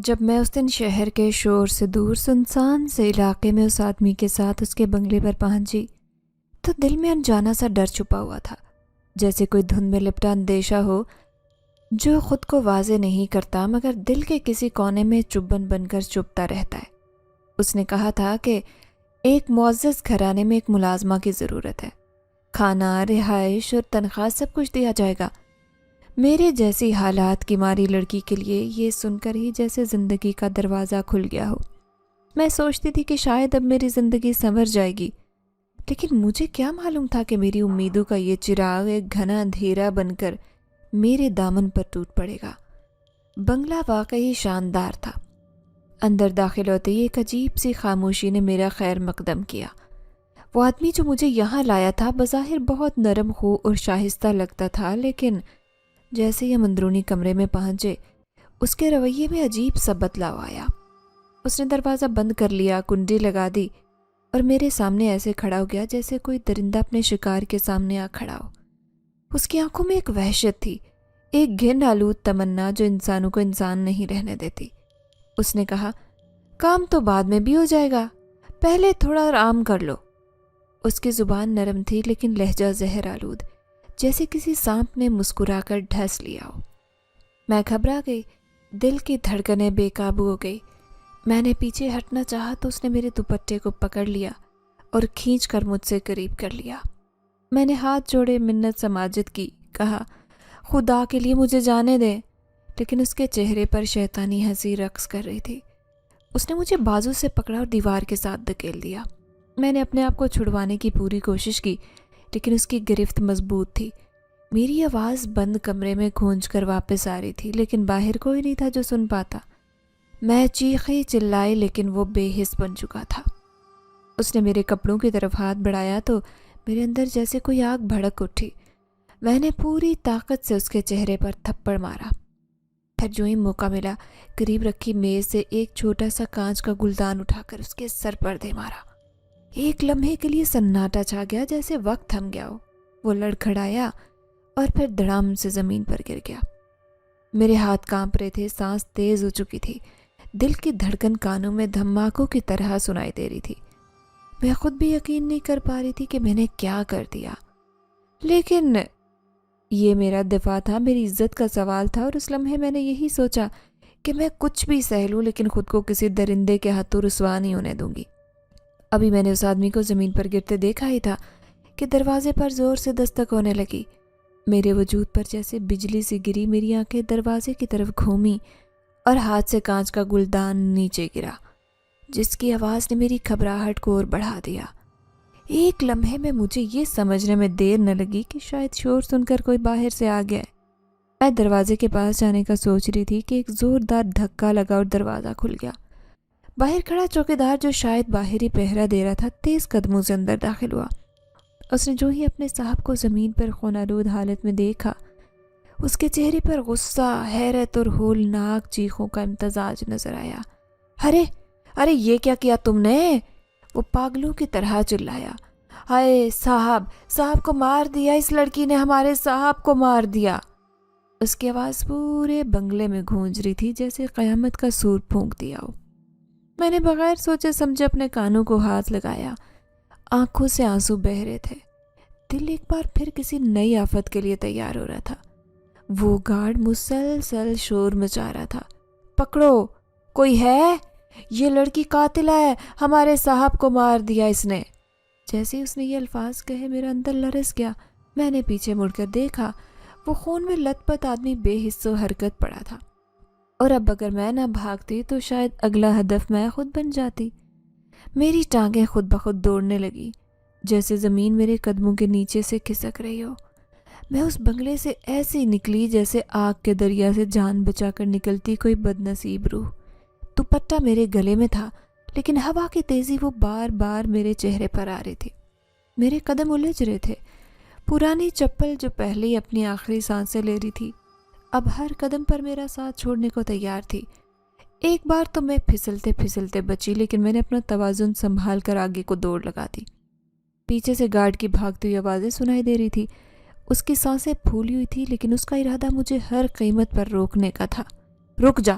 جب میں اس دن شہر کے شور سے دور سنسان سے علاقے میں اس آدمی کے ساتھ اس کے بنگلے پر پہنچی تو دل میں انجانا سا ڈر چھپا ہوا تھا، جیسے کوئی دھند میں لپٹا اندیشہ ہو جو خود کو واضح نہیں کرتا مگر دل کے کسی کونے میں چبن بن کر چبھتا رہتا ہے۔ اس نے کہا تھا کہ ایک معزز گھرانے میں ایک ملازمہ کی ضرورت ہے، کھانا، رہائش اور تنخواہ سب کچھ دیا جائے گا۔ میرے جیسی حالات کی ماری لڑکی کے لیے یہ سن کر ہی جیسے زندگی کا دروازہ کھل گیا ہو۔ میں سوچتی تھی کہ شاید اب میری زندگی سنور جائے گی، لیکن مجھے کیا معلوم تھا کہ میری امیدوں کا یہ چراغ ایک گھنا اندھیرا بن کر میرے دامن پر ٹوٹ پڑے گا۔ بنگلہ واقعی شاندار تھا۔ اندر داخل ہوتے ہی ایک عجیب سی خاموشی نے میرا خیر مقدم کیا۔ وہ آدمی جو مجھے یہاں لایا تھا بظاہر بہت نرم خو اور شائستہ لگتا تھا، لیکن جیسے ہی ہم اندرونی کمرے میں پہنچے اس کے رویے میں عجیب سا بدلاؤ آیا۔ اس نے دروازہ بند کر لیا، کنڈی لگا دی اور میرے سامنے ایسے کھڑا ہو گیا جیسے کوئی درندہ اپنے شکار کے سامنے آ کھڑا ہو۔ اس کی آنکھوں میں ایک وحشت تھی، ایک گھن آلود تمنا جو انسانوں کو انسان نہیں رہنے دیتی۔ اس نے کہا، کام تو بعد میں بھی ہو جائے گا، پہلے تھوڑا آرام کر لو۔ اس کی زبان نرم تھی لیکن لہجہ زہر آلود، جیسے کسی سانپ نے مسکرا کر ڈھس لیا ہو۔ میں گھبرا گئی، دل کی دھڑکنیں بے قابو ہو گئی۔ میں نے پیچھے ہٹنا چاہا تو اس نے میرے دوپٹے کو پکڑ لیا اور کھینچ کر مجھ سے قریب کر لیا۔ میں نے ہاتھ جوڑے منت سماجت کی، کہا، خدا کے لیے مجھے جانے دیں، لیکن اس کے چہرے پر شیطانی ہنسی رقص کر رہی تھی۔ اس نے مجھے بازو سے پکڑا اور دیوار کے ساتھ دھکیل دیا۔ میں نے اپنے آپ کو چھڑوانے کی پوری کوشش کی، لیکن اس کی گرفت مضبوط تھی۔ میری آواز بند کمرے میں گونج کر واپس آ رہی تھی، لیکن باہر کوئی نہیں تھا جو سن پاتا۔ میں چیخی چلائی لیکن وہ بے حس بن چکا تھا۔ اس نے میرے کپڑوں کی طرف ہاتھ بڑھایا تو میرے اندر جیسے کوئی آگ بھڑک اٹھی۔ میں نے پوری طاقت سے اس کے چہرے پر تھپڑ مارا۔ پھر جو ہی موقع ملا قریب رکھی میز سے ایک چھوٹا سا کانچ کا گلدان اٹھا کر اس کے سر پر دے مارا۔ ایک لمحے کے لیے سناٹا چھا گیا، جیسے وقت تھم گیا ہو۔ وہ لڑکھڑایا اور پھر دڑام سے زمین پر گر گیا۔ میرے ہاتھ کانپ رہے تھے، سانس تیز ہو چکی تھی، دل کی دھڑکن کانوں میں دھماکوں کی طرح سنائی دے رہی تھی۔ میں خود بھی یقین نہیں کر پا رہی تھی کہ میں نے کیا کر دیا، لیکن یہ میرا دفاع تھا، میری عزت کا سوال تھا، اور اس لمحے میں نے یہی سوچا کہ میں کچھ بھی سہ لوں لیکن خود کو کسی درندے کے ہاتھوں رسوا نہیں ہونے دوں گی۔ ابھی میں نے اس آدمی کو زمین پر گرتے دیکھا ہی تھا کہ دروازے پر زور سے دستک ہونے لگی۔ میرے وجود پر جیسے بجلی سی گری، میری آنکھیں دروازے کی طرف گھومی اور ہاتھ سے کانچ کا گلدان نیچے گرا، جس کی آواز نے میری گھبراہٹ کو اور بڑھا دیا۔ ایک لمحے میں مجھے یہ سمجھنے میں دیر نہ لگی کہ شاید شور سن کر کوئی باہر سے آ گیا ہے۔ میں دروازے کے پاس جانے کا سوچ رہی تھی کہ ایک زوردار دھکا لگا اور دروازہ کھل گیا۔ باہر کھڑا چوکیدار جو شاید باہر ہی پہرا دے رہا تھا تیز قدموں سے اندر داخل ہوا۔ اس نے جو ہی اپنے صاحب کو زمین پر خونالود حالت میں دیکھا، اس کے چہرے پر غصہ، حیرت اور ہولناک چیخوں کا امتزاج نظر آیا۔ ارے ارے یہ کیا کیا تم نے؟ وہ پاگلوں کی طرح چلایا۔ ہائے صاحب کو مار دیا، اس لڑکی نے ہمارے صاحب کو مار دیا۔ اس کی آواز پورے بنگلے میں گونج رہی تھی جیسے قیامت کا سور پھونک دیا ہو۔ میں نے بغیر سوچے سمجھے اپنے کانوں کو ہاتھ لگایا، آنکھوں سے آنسو بہہ رہے تھے۔ دل ایک بار پھر کسی نئی آفت کے لیے تیار ہو رہا تھا۔ وہ گارڈ مسلسل شور مچا رہا تھا، پکڑو، کوئی ہے؟ یہ لڑکی قاتل ہے، ہمارے صاحب کو مار دیا اس نے۔ جیسے ہی اس نے یہ الفاظ کہے میرا اندر لرز گیا۔ میں نے پیچھے مڑ کر دیکھا، وہ خون میں لت پت آدمی بے حس و حرکت پڑا تھا، اور اب اگر میں نہ بھاگتی تو شاید اگلا ہدف میں خود بن جاتی۔ میری ٹانگیں خود بخود دوڑنے لگی، جیسے زمین میرے قدموں کے نیچے سے کھسک رہی ہو۔ میں اس بنگلے سے ایسی نکلی جیسے آگ کے دریا سے جان بچا کر نکلتی کوئی بد نصیب روح۔ دوپٹہ میرے گلے میں تھا، لیکن ہوا کی تیزی وہ بار بار میرے چہرے پر آ رہی تھی۔ میرے قدم الجھ رہے تھے۔ پرانی چپل جو پہلے ہی اپنی آخری سانسیں لے رہی تھی، اب ہر قدم پر میرا ساتھ چھوڑنے کو تیار تھی۔ ایک بار تو میں پھسلتے پھسلتے بچی، لیکن میں نے اپنا توازن سنبھال کر آگے کو دوڑ لگا دی۔ پیچھے سے گارڈ کی بھاگتی ہوئی آوازیں سنائی دے رہی تھی۔ اس کی سانسیں پھولی ہوئی تھی، لیکن اس کا ارادہ مجھے ہر قیمت پر روکنے کا تھا۔ رک جا،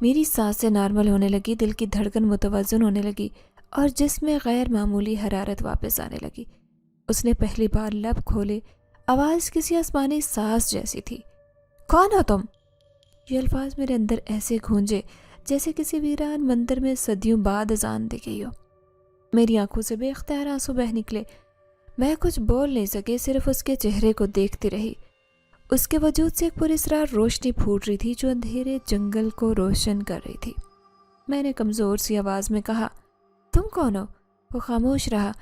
میری سانسیں نارمل ہونے لگی، دل کی دھڑکن متوازن ہونے لگی اور جسم میں غیر معمولی حرارت واپس آنے لگی۔ اس نے پہلی بار لب کھولے، آواز کسی آسمانی ساز جیسی تھی۔ کون ہو تم؟ یہ الفاظ میرے اندر ایسے گونجے جیسے کسی ویران مندر میں صدیوں بعد اذان دی گئی ہو۔ میری آنکھوں سے بے اختیار آنسو بہہ نکلے۔ میں کچھ بول نہیں سکے، صرف اس کے چہرے کو دیکھتی رہی۔ اس کے وجود سے ایک پراسرار روشنی پھوٹ رہی تھی جو اندھیرے جنگل کو روشن کر رہی تھی۔ میں نے کمزور سی آواز میں کہا، تم کون ہو؟ وہ خاموش رہا،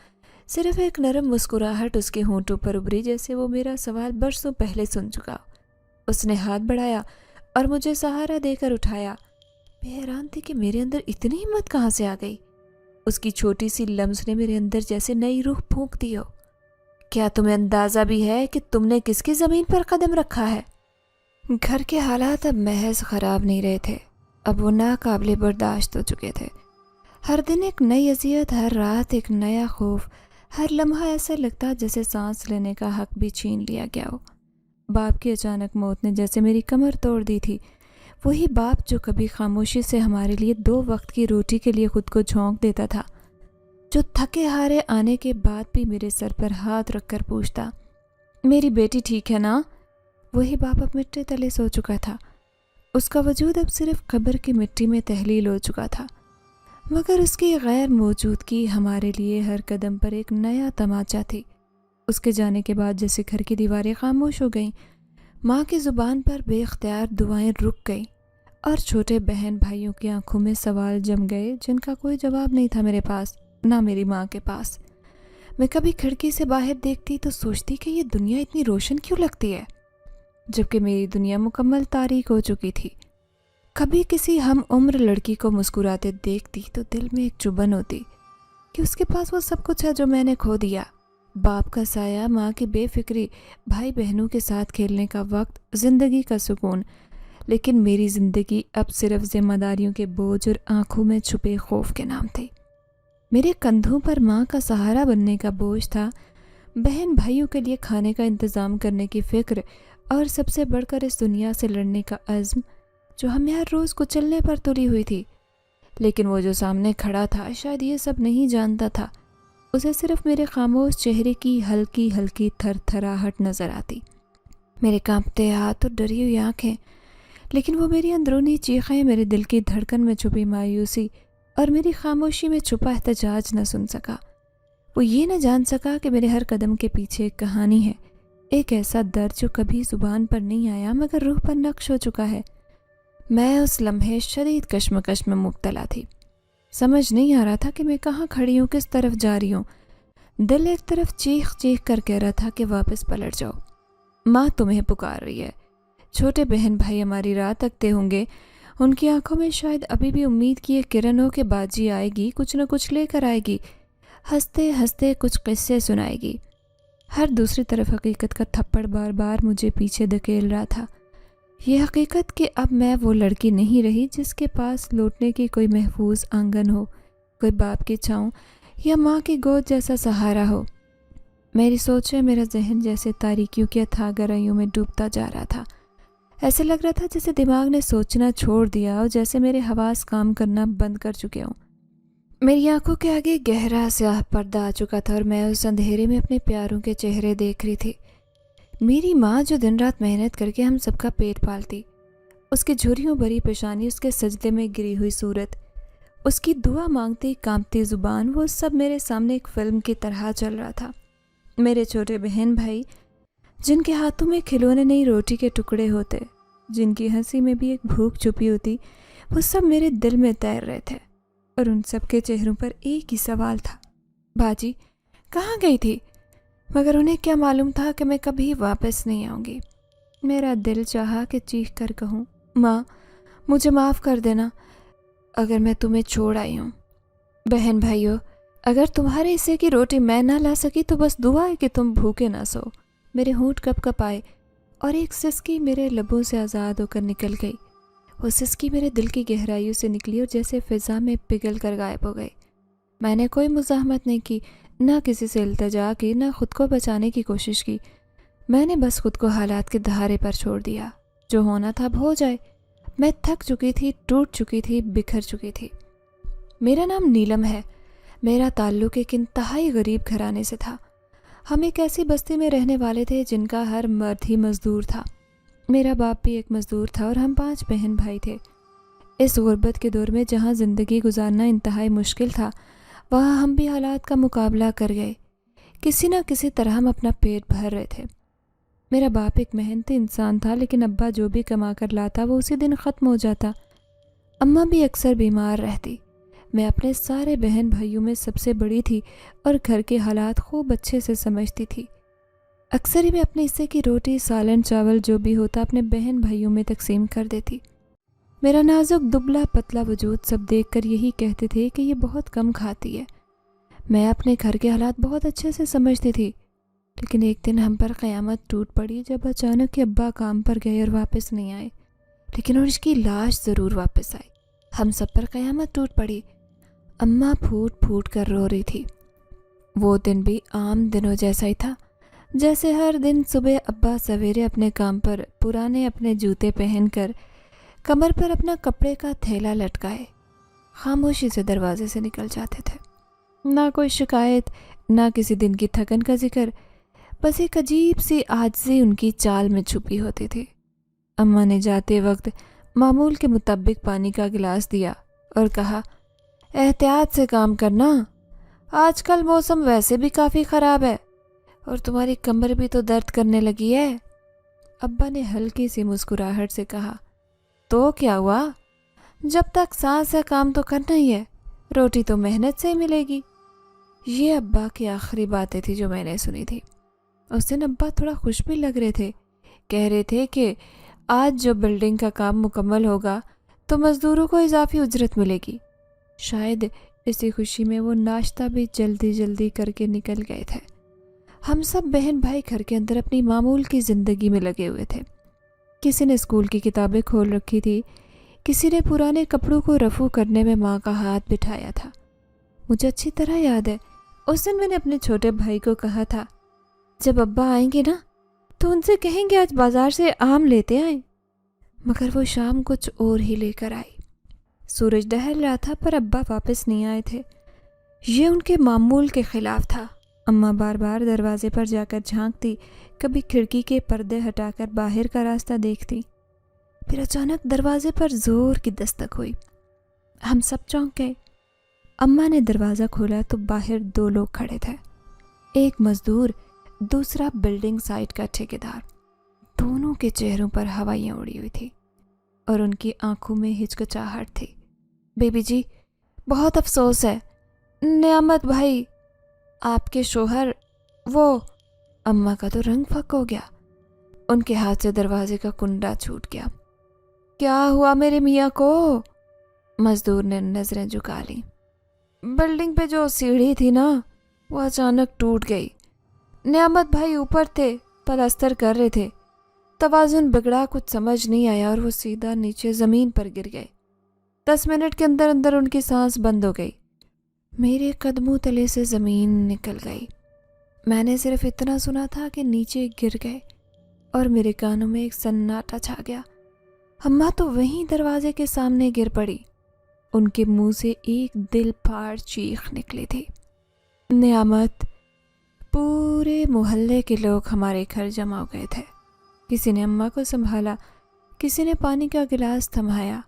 صرف ایک نرم مسکراہٹ اس کے ہونٹوں پر ابھری جیسے وہ میرا سوال برسوں پہلے سن چکا۔ اس نے ہاتھ بڑھایا اور مجھے سہارا دے کر اٹھایا۔ میں حیران تھی کہ میرے اندر اتنی ہمت کہاں سے آ گئی۔ اس کی چھوٹی سی لمس نے میرے اندر جیسے نئی روح پھونک دی ہو۔ کیا تمہیں اندازہ بھی ہے کہ تم نے کس کی زمین پر قدم رکھا ہے؟ گھر کے حالات اب محض خراب نہیں رہے تھے، اب وہ ناقابل برداشت ہو چکے تھے۔ ہر دن ایک نئی اذیت، ہر رات ایک نیا خوف، ہر لمحہ ایسا لگتا جیسے سانس لینے کا حق بھی چھین لیا گیا ہو۔ باپ کی اچانک موت نے جیسے میری کمر توڑ دی تھی۔ وہی باپ جو کبھی خاموشی سے ہمارے لیے 2 وقت کی روٹی کے لیے خود کو جھونک دیتا تھا، جو تھکے ہارے آنے کے بعد بھی میرے سر پر ہاتھ رکھ کر پوچھتا، میری بیٹی ٹھیک ہے نا؟ وہی باپ اب مٹی تلے سو چکا تھا۔ اس کا وجود اب صرف قبر کی مٹی میں تحلیل ہو چکا تھا، مگر اس کی غیر موجودگی ہمارے لیے ہر قدم پر ایک نیا تماچا تھی۔ اس کے جانے کے بعد جیسے گھر کی دیواریں خاموش ہو گئیں، ماں کی زبان پر بے اختیار دعائیں رک گئیں اور چھوٹے بہن بھائیوں کی آنکھوں میں سوال جم گئے جن کا کوئی جواب نہیں تھا میرے پاس، نہ میری ماں کے پاس۔ میں کبھی کھڑکی سے باہر دیکھتی تو سوچتی کہ یہ دنیا اتنی روشن کیوں لگتی ہے، جبکہ میری دنیا مکمل تاریک ہو چکی تھی۔ کبھی کسی ہم عمر لڑکی کو مسکراتے دیکھتی تو دل میں ایک چبھن ہوتی کہ اس کے پاس وہ سب کچھ ہے جو میں نے کھو دیا، باپ کا سایہ، ماں کی بے فکری، بھائی بہنوں کے ساتھ کھیلنے کا وقت، زندگی کا سکون۔ لیکن میری زندگی اب صرف ذمہ داریوں کے بوجھ اور آنکھوں میں چھپے خوف کے نام تھی۔ میرے کندھوں پر ماں کا سہارا بننے کا بوجھ تھا، بہن بھائیوں کے لیے کھانے کا انتظام کرنے کی فکر، اور سب سے بڑھ کر اس دنیا سے لڑنے کا عزم جو ہمیں ہر روز کچلنے پر تلی ہوئی تھی۔ لیکن وہ جو سامنے کھڑا تھا شاید یہ سب نہیں جانتا تھا، اسے صرف میرے خاموش چہرے کی ہلکی ہلکی تھر تھراہٹ نظر آتی، میرے کانپتے ہاتھ اور ڈری ہوئی آنکھیں۔ لیکن وہ میری اندرونی چیخیں، میرے دل کی دھڑکن میں چھپی مایوسی اور میری خاموشی میں چھپا احتجاج نہ سن سکا۔ وہ یہ نہ جان سکا کہ میرے ہر قدم کے پیچھے ایک کہانی ہے، ایک ایسا درد جو کبھی زبان پر نہیں آیا مگر روح پر نقش ہو چکا ہے۔ میں اس لمحے شدید کشمکش میں مبتلا تھی۔ سمجھ نہیں آ رہا تھا کہ میں کہاں کھڑی ہوں، کس طرف جا رہی ہوں۔ دل ایک طرف چیخ چیخ کر کہہ رہا تھا کہ واپس پلٹ جاؤ، ماں تمہیں پکار رہی ہے، چھوٹے بہن بھائی ہماری راہ تکتے ہوں گے، ان کی آنکھوں میں شاید ابھی بھی امید کی ایک کرن ہو کہ باجی آئے گی، کچھ نہ کچھ لے کر آئے گی، ہنستے ہنستے کچھ قصے سنائے گی۔ ہر دوسری طرف حقیقت کا تھپڑ بار بار مجھے پیچھے دھکیل رہا تھا، یہ حقیقت کہ اب میں وہ لڑکی نہیں رہی جس کے پاس لوٹنے کی کوئی محفوظ آنگن ہو، کوئی باپ کی چھاؤں یا ماں کی گود جیسا سہارا ہو۔ میری سوچیں، میرا ذہن جیسے تاریکیوں کی اتھاہ گہرائیوں میں ڈوبتا جا رہا تھا۔ ایسے لگ رہا تھا جیسے دماغ نے سوچنا چھوڑ دیا اور جیسے میرے حواس کام کرنا بند کر چکے ہوں۔ میری آنکھوں کے آگے گہرا سیاہ پردہ آ چکا تھا اور میں اس اندھیرے میں اپنے پیاروں کے چہرے دیکھ رہی تھی۔ میری ماں جو دن رات محنت کر کے ہم سب کا پیٹ پالتی، اس کی جھریوں بھری پیشانی، اس کے سجدے میں گری ہوئی صورت، اس کی دعا مانگتی کانپتی زبان، وہ سب میرے سامنے ایک فلم کی طرح چل رہا تھا۔ میرے چھوٹے بہن بھائی جن کے ہاتھوں میں کھلونے نہیں روٹی کے ٹکڑے ہوتے، جن کی ہنسی میں بھی ایک بھوک چھپی ہوتی، وہ سب میرے دل میں تیر رہے تھے، اور ان سب کے چہروں پر ایک ہی سوال تھا، باجی کہاں گئی تھی؟ مگر انہیں کیا معلوم تھا کہ میں کبھی واپس نہیں آؤں گی۔ میرا دل چاہا کہ چیخ کر کہوں، ماں مجھے معاف کر دینا اگر میں تمہیں چھوڑ آئی ہوں۔ بہن بھائیو، اگر تمہارے حصے کی روٹی میں نہ لا سکی تو بس دعا ہے کہ تم بھوکے نہ سو۔ میرے ہونٹ کپ کپ آئے اور ایک سسکی میرے لبوں سے آزاد ہو کر نکل گئی۔ وہ سسکی میرے دل کی گہرائیوں سے نکلی اور جیسے فضا میں پگھل کر غائب ہو گئی۔ میں نے کوئی مزاحمت نہیں کی، نہ کسی سے التجا کی، نہ خود کو بچانے کی کوشش کی۔ میں نے بس خود کو حالات کے دہارے پر چھوڑ دیا، جو ہونا تھا اب ہو جائے، میں تھک چکی تھی، ٹوٹ چکی تھی، بکھر چکی تھی۔ میرا نام نیلم ہے۔ میرا تعلق ایک انتہائی غریب گھرانے سے تھا۔ ہم ایک ایسی بستی میں رہنے والے تھے جن کا ہر مرد ہی مزدور تھا۔ میرا باپ بھی ایک مزدور تھا اور ہم 5 بہن بھائی تھے۔ اس غربت کے دور میں جہاں زندگی گزارنا انتہائی مشکل تھا، وہاں ہم بھی حالات کا مقابلہ کر گئے۔ کسی نہ کسی طرح ہم اپنا پیٹ بھر رہے تھے۔ میرا باپ ایک محنتی انسان تھا، لیکن ابا جو بھی کما کر لاتا وہ اسی دن ختم ہو جاتا۔ اماں بھی اکثر بیمار رہتی۔ میں اپنے سارے بہن بھائیوں میں سب سے بڑی تھی اور گھر کے حالات خوب اچھے سے سمجھتی تھی۔ اکثر ہی میں اپنے حصے کی روٹی، سالن، چاول جو بھی ہوتا اپنے بہن بھائیوں میں تقسیم کر دیتی۔ میرا نازک دبلا پتلا وجود سب دیکھ کر یہی کہتے تھے کہ یہ بہت کم کھاتی ہے۔ میں اپنے گھر کے حالات بہت اچھے سے سمجھتی تھی، لیکن ایک دن ہم پر قیامت ٹوٹ پڑی جب اچانک ابا کام پر گئے اور واپس نہیں آئے، لیکن اس کی لاش ضرور واپس آئی۔ ہم سب پر قیامت ٹوٹ پڑی۔ اماں پھوٹ پھوٹ کر رو رہی تھی۔ وہ دن بھی عام دنوں جیسا ہی تھا، جیسے ہر دن صبح ابا سویرے اپنے کام پر پرانے اپنے جوتے پہن کر کمر پر اپنا کپڑے کا تھیلا لٹکائے خاموشی سے دروازے سے نکل جاتے تھے۔ نہ کوئی شکایت، نہ کسی دن کی تھکن کا ذکر، بس ایک عجیب سی عاجزی ان کی چال میں چھپی ہوتی تھی۔ اماں نے جاتے وقت معمول کے مطابق پانی کا گلاس دیا اور کہا، احتیاط سے کام کرنا، آج کل موسم ویسے بھی کافی خراب ہے اور تمہاری کمر بھی تو درد کرنے لگی ہے۔ ابا نے ہلکی سی مسکراہٹ سے کہا، تو کیا ہوا، جب تک سانس ہے کام تو کرنا ہی ہے، روٹی تو محنت سے ہی ملے گی۔ یہ ابا کی آخری باتیں تھی جو میں نے سنی تھی۔ اس دن ابا تھوڑا خوش بھی لگ رہے تھے، کہہ رہے تھے کہ آج جو بلڈنگ کا کام مکمل ہوگا تو مزدوروں کو اضافی اجرت ملے گی۔ شاید اسی خوشی میں وہ ناشتہ بھی جلدی جلدی کر کے نکل گئے تھے۔ ہم سب بہن بھائی گھر کے اندر اپنی معمول کی زندگی میں لگے ہوئے تھے۔ کسی نے اسکول کی کتابیں کھول رکھی تھی، کسی نے پرانے کپڑوں کو رفو کرنے میں ماں کا ہاتھ بٹھایا تھا۔ مجھے اچھی طرح یاد ہے، اس دن میں نے اپنے چھوٹے بھائی کو کہا تھا، جب ابا آئیں گے نا تو ان سے کہیں گے آج بازار سے آم لیتے آئیں، مگر وہ شام کچھ اور ہی لے کر آئی۔ سورج ڈھل رہا تھا پر ابا واپس نہیں آئے تھے۔ یہ ان کے معمول کے خلاف تھا۔ اماں بار بار دروازے پر جا کر جھانکتی، کبھی کھڑکی کے پردے ہٹا کر باہر کا راستہ دیکھتی۔ پھر اچانک دروازے پر زور کی دستک ہوئی۔ ہم سب چونک گئے۔ اماں نے دروازہ کھولا تو باہر 2 لوگ کھڑے تھے، ایک مزدور، دوسرا بلڈنگ سائٹ کا ٹھیکیدار۔ دونوں کے چہروں پر ہوائیاں اڑی ہوئی تھی اور ان کی آنکھوں میں ہچکچاہٹ تھی۔ بیبی جی، بہت افسوس ہے، نعمت بھائی، آپ کے شوہر، وہ… اماں کا تو رنگ پھک ہو گیا۔ ان کے ہاتھ سے دروازے کا کنڈا چھوٹ گیا۔ کیا ہوا میرے میاں کو؟ مزدور نے نظریں جھکا لیں۔ بلڈنگ پہ جو سیڑھی تھی نا، وہ اچانک ٹوٹ گئی۔ نعمت بھائی اوپر تھے، پلستر کر رہے تھے، توازن بگڑا، کچھ سمجھ نہیں آیا اور وہ سیدھا نیچے زمین پر گر گئے۔ 10 منٹ کے اندر اندر ان کی سانس بند ہو گئی۔ میرے قدموں تلے سے زمین نکل گئی۔ میں نے صرف اتنا سنا تھا کہ نیچے گر گئے اور میرے کانوں میں ایک سناٹا چھا گیا۔ اماں تو وہیں دروازے کے سامنے گر پڑی۔ ان کے منہ سے ایک دل پھاڑ چیخ نکلی تھی۔ نعمت! پورے محلے کے لوگ ہمارے گھر جمع ہو گئے تھے۔ کسی نے اماں کو سنبھالا، کسی نے پانی کا گلاس تھمایا،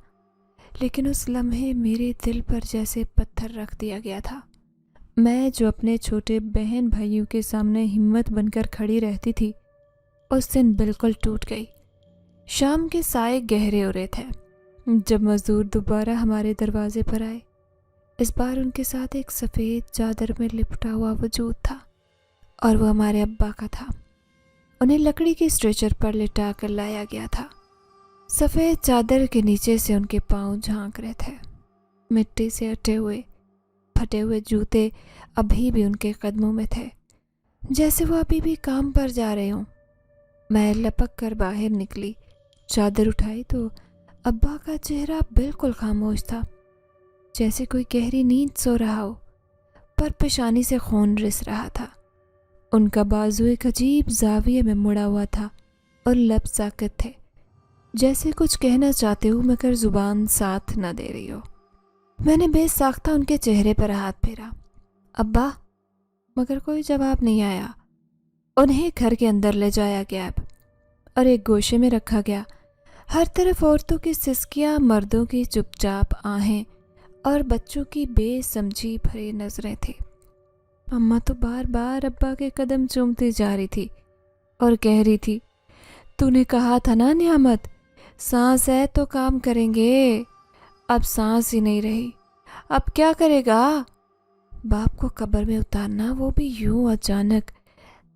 لیکن اس لمحے میرے دل پر جیسے پتھر رکھ دیا گیا تھا۔ میں جو اپنے چھوٹے بہن بھائیوں کے سامنے ہمت بن کر کھڑی رہتی تھی، اس دن بالکل ٹوٹ گئی۔ شام کے سائے گہرے ہو رہے تھے جب مزدور دوبارہ ہمارے دروازے پر آئے۔ اس بار ان کے ساتھ ایک سفید چادر میں لپٹا ہوا وجود تھا اور وہ ہمارے ابا کا تھا۔ انہیں لکڑی کی اسٹریچر پر لٹا کر لایا گیا تھا۔ سفید چادر کے نیچے سے ان کے پاؤں جھانک رہے تھے۔ مٹی سے اٹے ہوئے پھٹے ہوئے جوتے ابھی بھی ان کے قدموں میں تھے، جیسے وہ ابھی بھی کام پر جا رہے ہوں۔ میں لپک کر باہر نکلی، چادر اٹھائی تو ابا کا چہرہ بالکل خاموش تھا، جیسے کوئی گہری نیند سو رہا ہو، پر پیشانی سے خون رس رہا تھا۔ ان کا بازو ایک عجیب زاویے میں مڑا ہوا تھا اور لب ساکت تھے، جیسے کچھ کہنا چاہتے ہو مگر زبان ساتھ نہ دے رہی ہو۔ میں نے بے ساختہ ان کے چہرے پر ہاتھ پھیرا، ابا، مگر کوئی جواب نہیں آیا۔ انہیں گھر کے اندر لے جایا گیا اور ایک گوشے میں رکھا گیا۔ ہر طرف عورتوں کی سسکیاں، مردوں کی چپ چاپ آہیں اور بچوں کی بے سمجھی بھری نظریں تھیں۔ اماں تو بار بار ابا کے قدم چومتی جا رہی تھی اور کہہ رہی تھی، تو نے کہا تھا نا نعمت، سانس ہے تو کام کریں گے، اب سانس ہی نہیں رہی، اب کیا کرے گا؟ باپ کو قبر میں اتارنا، وہ بھی یوں اچانک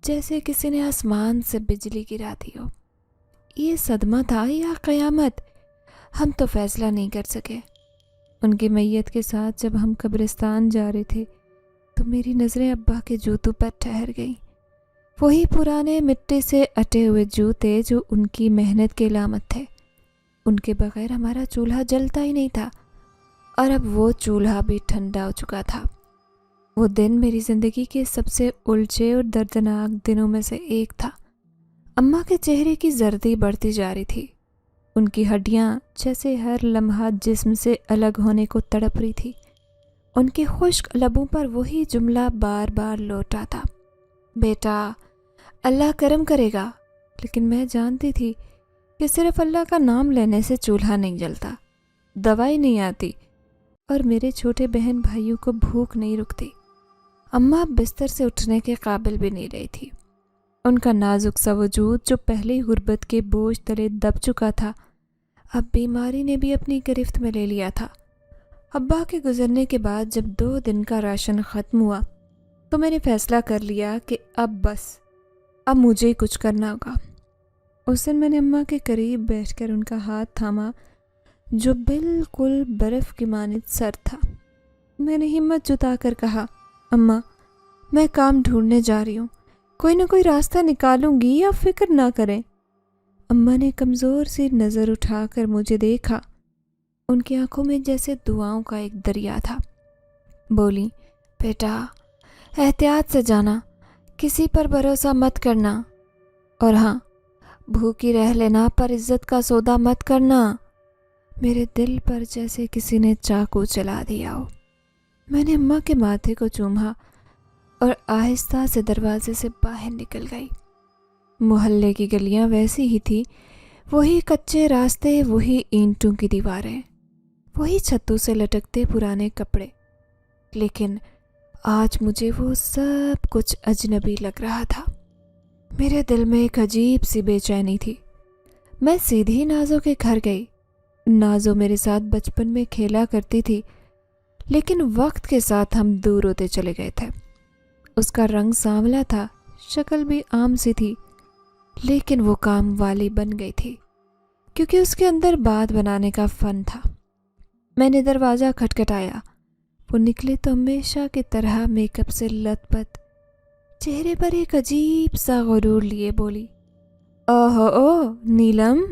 جیسے کسی نے آسمان سے بجلی گرا دی ہو۔ یہ صدمہ تھا یا قیامت؟ ہم تو فیصلہ نہیں کر سکے۔ ان کی میت کے ساتھ جب ہم قبرستان جا رہے تھے تو میری نظریں ابا کے جوتوں پر ٹھہر گئیں، وہی پرانے مٹی سے اٹے ہوئے جوتے جو ان کی محنت کی علامت تھے۔ ان کے بغیر ہمارا چولہا جلتا ہی نہیں تھا، اور اب وہ چولہا بھی ٹھنڈا ہو چکا تھا۔ وہ دن میری زندگی کے سب سے الجھے اور دردناک دنوں میں سے ایک تھا۔ اماں کے چہرے کی زردی بڑھتی جا رہی تھی، ان کی ہڈیاں جیسے ہر لمحہ جسم سے الگ ہونے کو تڑپ رہی تھی۔ ان کے خشک لبوں پر وہی جملہ بار بار لوٹ آتا، بیٹا، اللہ کرم کرے گا۔ لیکن میں جانتی تھی کہ صرف اللہ کا نام لینے سے چولہا نہیں جلتا، دوائی نہیں آتی، اور میرے چھوٹے بہن بھائیوں کو بھوک نہیں رکتی۔ اماں بستر سے اٹھنے کے قابل بھی نہیں رہی تھی۔ ان کا نازک سا وجود جو پہلے غربت کے بوجھ تلے دب چکا تھا، اب بیماری نے بھی اپنی گرفت میں لے لیا تھا۔ ابا کے گزرنے کے بعد جب 2 دن کا راشن ختم ہوا تو میں نے فیصلہ کر لیا کہ اب مجھے ہی کچھ کرنا ہوگا۔ اس دن میں نے اماں کے قریب بیٹھ کر ان کا ہاتھ تھاما جو بالکل برف کی مانند سرد تھا۔ میں نے ہمت جتا کر کہا، اماں، میں کام ڈھونڈنے جا رہی ہوں، کوئی نہ کوئی راستہ نکالوں گی، آپ فکر نہ کریں۔ اماں نے کمزور سی نظر اٹھا کر مجھے دیکھا، ان کی آنکھوں میں جیسے دعاؤں کا ایک دریا تھا۔ بولی، بیٹا، احتیاط سے جانا، کسی پر بھروسہ مت کرنا، اور ہاں، بھوکی رہ لینا پر عزت کا سودا مت کرنا۔ میرے دل پر جیسے کسی نے چاقو چلا دیا ہو۔ میں نے اماں کے ماتھے کو چوما اور آہستہ سے دروازے سے باہر نکل گئی۔ محلے کی گلیاں ویسی ہی تھی، وہی کچے راستے، وہی اینٹوں کی دیواریں، وہی چھتوں سے لٹکتے پرانے کپڑے، لیکن آج مجھے وہ سب کچھ اجنبی لگ رہا تھا۔ میرے دل میں ایک عجیب سی بے چینی تھی۔ میں سیدھی نازو کے گھر گئی۔ نازو میرے ساتھ بچپن میں کھیلا کرتی تھی، لیکن وقت کے ساتھ ہم دور ہوتے چلے گئے تھے۔ اس کا رنگ سانولا تھا، شکل بھی عام سی تھی، لیکن وہ کام والی بن گئی تھی کیونکہ اس کے اندر بات بنانے کا فن تھا۔ میں نے دروازہ کھٹکھٹایا، وہ نکلے تو ہمیشہ کی طرح میک اپ سے لت پت، چہرے پر ایک عجیب سا غرور لیے بولی، اوہ نیلم،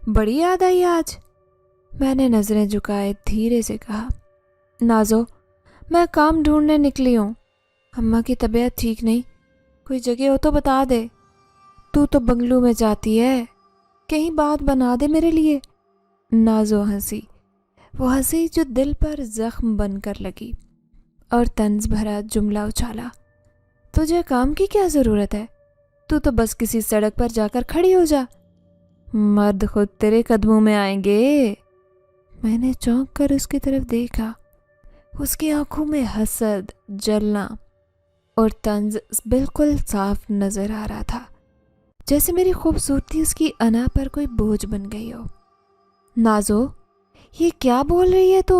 بڑی یاد آئی آج۔ میں نے نظریں جھکائے دھیرے سے کہا، نازو، میں کام ڈھونڈنے نکلی ہوں، اماں کی طبیعت ٹھیک نہیں، کوئی جگہ ہو تو بتا دے۔ تو بنگلو میں جاتی ہے، کہیں بات بنا دے میرے لیے۔ نازو ہنسی، وہ ہنسی جو دل پر زخم بن کر لگی، اور طنز بھرا جملہ اچھالا، تجھے کام کی کیا ضرورت ہے؟ تو بس کسی سڑک پر جا کر کھڑی ہو جا، مرد خود تیرے قدموں میں آئیں گے۔ میں نے چونک کر اس کی طرف دیکھا، اس کی آنکھوں میں حسد، جلنا اور طنز بالکل صاف نظر آ رہا تھا، جیسے میری خوبصورتی اس کی انا پر کوئی بوجھ بن گئی ہو۔ نازو، یہ کیا بول رہی ہے تو؟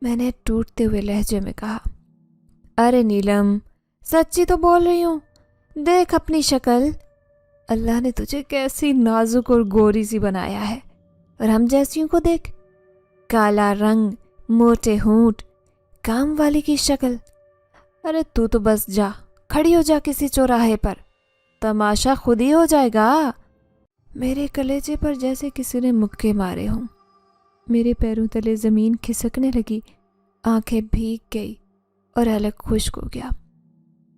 میں نے ٹوٹتے ہوئے لہجے میں کہا، ارے نیلم، سچی تو بول رہی ہوں، دیکھ اپنی شکل، اللہ نے تجھے کیسی نازک اور گوری سی بنایا ہے، اور ہم جیسیوں کو دیکھ، کالا رنگ، موٹے ہونٹ، کام والی کی شکل۔ ارے تو بس جا، کھڑی ہو جا کسی چوراہے پر، تماشا خود ہی ہو جائے گا۔ میرے کلیجے پر جیسے کسی نے مکے مارے ہوں، میرے پیروں تلے زمین کھسکنے لگی، آنکھیں بھیگ گئی اور حلق خشک ہو گیا۔